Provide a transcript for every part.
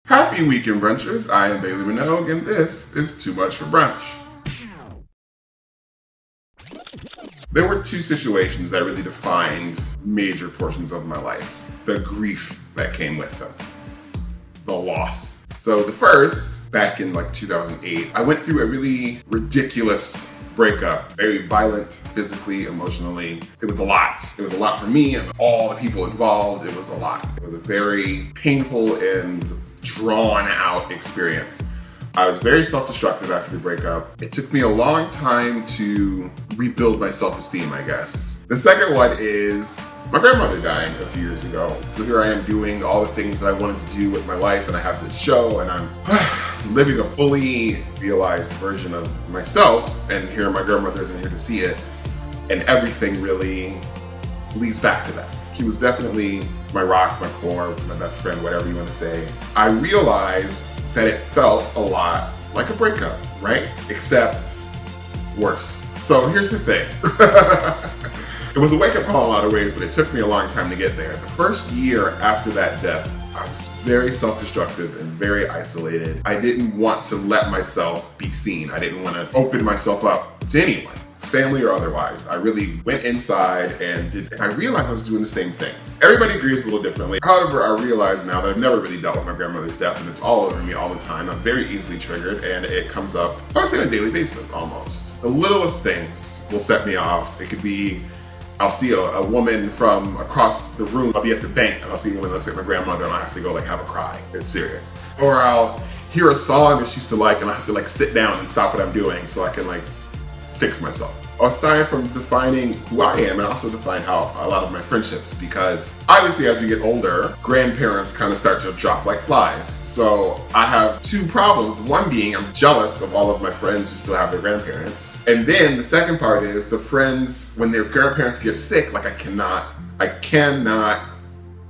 Happy weekend, brunchers. I am Bailey Minogue, and this is Too Much for Brunch. There were two situations that really defined major portions of my life. The grief that came with them. The loss. So the first, back in 2008, I went through a really ridiculous breakup. Very violent, physically, emotionally. It was a lot. It was a lot for me and all the people involved. It was a lot. It was a very painful and drawn out experience. I was very self-destructive after the breakup. It took me a long time to rebuild my self-esteem, I guess. The second one is my grandmother died a few years ago. So here I am doing all the things that I wanted to do with my life, and I have this show, and I'm living a fully realized version of myself, and here my grandmother isn't here to see it, and everything really leads back to that. She was definitely my rock, my core, my best friend, whatever you want to say. I realized that it felt a lot like a breakup, right? Except worse. So here's the thing. It was a wake-up call in a lot of ways, but it took me a long time to get there. The first year after that death, I was very self-destructive and very isolated. I didn't want to let myself be seen. I didn't want to open myself up to anyone, family or otherwise. I really went inside and I realized I was doing the same thing. Everybody grieves a little differently. However, I realize now that I've never really dealt with my grandmother's death, and it's all over me all the time. I'm very easily triggered, and it comes up, I would say, on a daily basis almost. The littlest things will set me off. It could be, I'll see a woman from across the room. I'll be at the bank and I'll see a woman that looks like my grandmother, and I have to go have a cry. It's serious. Or I'll hear a song that she used to like, and I have to sit down and stop what I'm doing so I can fix myself. Aside from defining who I am, and also define how a lot of my friendships, because obviously as we get older, grandparents kind of start to drop like flies. So I have two problems. One being I'm jealous of all of my friends who still have their grandparents. And then the second part is the friends, when their grandparents get sick, I cannot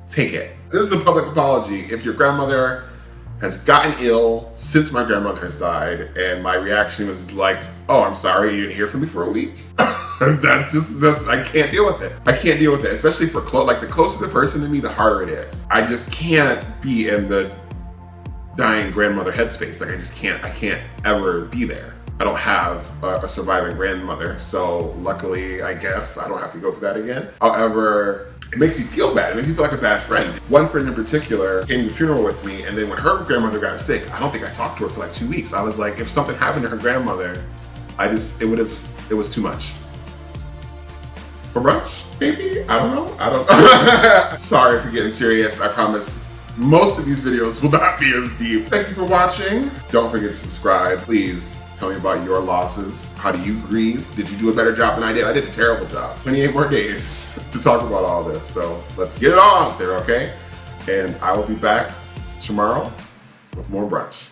take it. This is a public apology. If your grandmother has gotten ill since my grandmother has died, and my reaction was oh, I'm sorry, you didn't hear from me for a week. I can't deal with it. I can't deal with it, especially for the closer the person to me, the harder it is. I just can't be in the dying grandmother headspace. I can't ever be there. I don't have a surviving grandmother, so luckily, I guess, I don't have to go through that again. However, it makes you feel bad. It makes you feel like a bad friend. One friend in particular came to the funeral with me, and then when her grandmother got sick, I don't think I talked to her for 2 weeks. I was if something happened to her grandmother, it was too much. For brunch, maybe? I don't know. Sorry for getting serious. I promise most of these videos will not be as deep. Thank you for watching. Don't forget to subscribe. Please tell me about your losses. How do you grieve? Did you do a better job than I did? I did a terrible job. 28 more days to talk about all this. So let's get it on out there, okay? And I will be back tomorrow with more brunch.